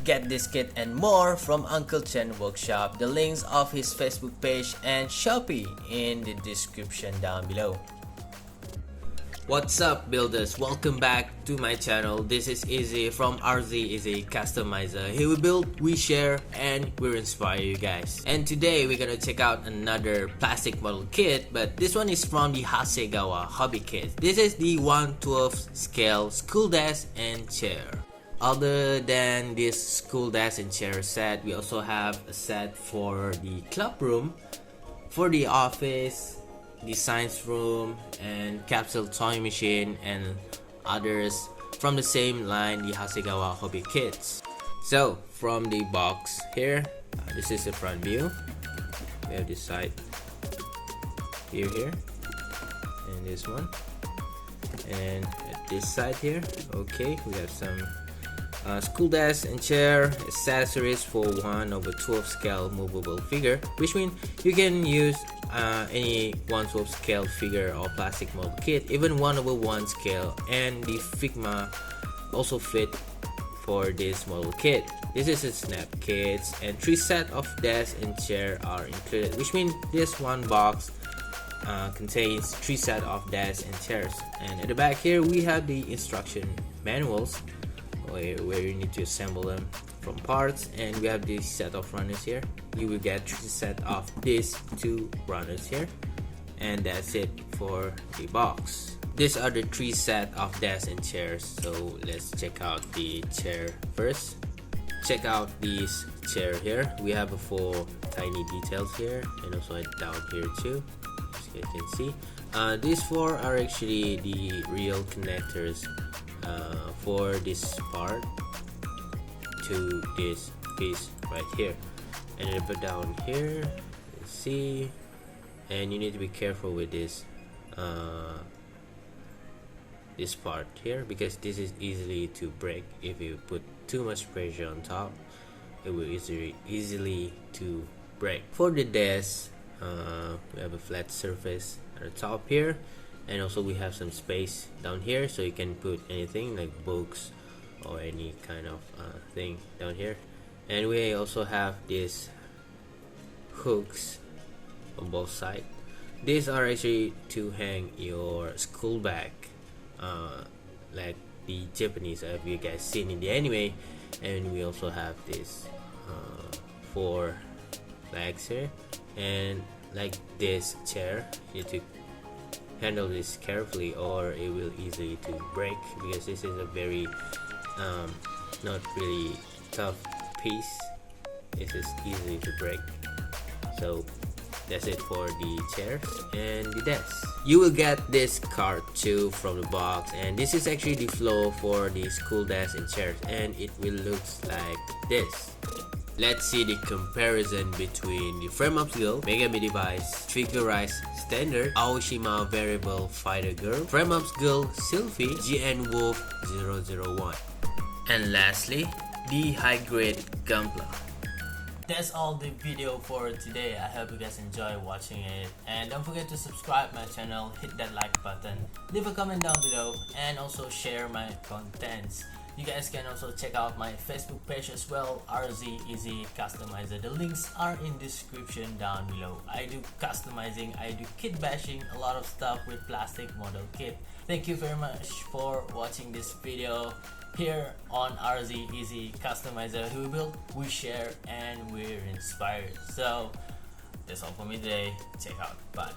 Get this kit and more from Uncle Chen Workshop. The links of his Facebook page and Shopee in the description down below. What's up builders, welcome back to my channel. This is Eizy from Eizy Customizer. Here we build, we share, and we inspire you guys. And today we're gonna check out another plastic model kit, but this one is from the Hasegawa hobby kit. This is the 1/12 scale school desk and chair. Other than this school desk and chair set, we also have a set for the club room, for the office, the science room, and capsule toy machine, and others from the same line, the Hasegawa hobby kits. So from the box here, this is the front view. We have this side view here, and this one, and at this side here, okay, we have some school desk and chair accessories for 1/12 scale movable figure, which means you can use any 1/12 scale figure or plastic model kit, even 1/1 scale, and the Figma also fit for this model kit. This is a snap kits, and 3 set of desk and chair are included, which means this one box contains 3 set of desks and chairs. And at the back here we have the instruction manuals where you need to assemble them from parts, and we have this set of runners here. You will get 3 set of these 2 runners here, and that's it for the box. These are the 3 set of desks and chairs. So let's check out the chair first. Check out this chair here. We have 4 tiny details here, and also down here too, as you can see. These 4 are actually the real connectors for this part to this piece right here. And then put down here, see, and you need to be careful with this this part here, because this is easily to break. If you put too much pressure on top, it will easily to break. For the desk, we have a flat surface at the top here, and also we have some space down here, so you can put anything like books or any kind of thing down here. And we also have these hooks on both sides. These are actually to hang your school bag, like the Japanese have you guys seen in the anime. And we also have this 4 legs here, and like this chair, you need to handle this carefully or it will easily to break, because this is a very not really tough piece. This is easy to break. So that's it for the chairs and the desk. You will get this card too from the box, and this is actually the flow for the school desk and chairs, and it will look like this. Let's see the comparison between the frame-up skill, Megami Device, Figurized Standard, Aoshima Variable Fighter Girl, frame-up skill, Sylvie, GN Wolf 001. And lastly, the high-grade Gunpla. That's all the video for today. I hope you guys enjoy watching it, and don't forget to subscribe my channel, hit that like button, leave a comment down below, and also share my contents. You guys can also check out my Facebook page as well, Eizy Customizer. The links are in description down below. I do customizing, I do kit bashing, a lot of stuff with plastic model kit. Thank you very much for watching this video here on Eizy Customizer. We build, we share, and we're inspired. So that's all for me today. Check out. Bye.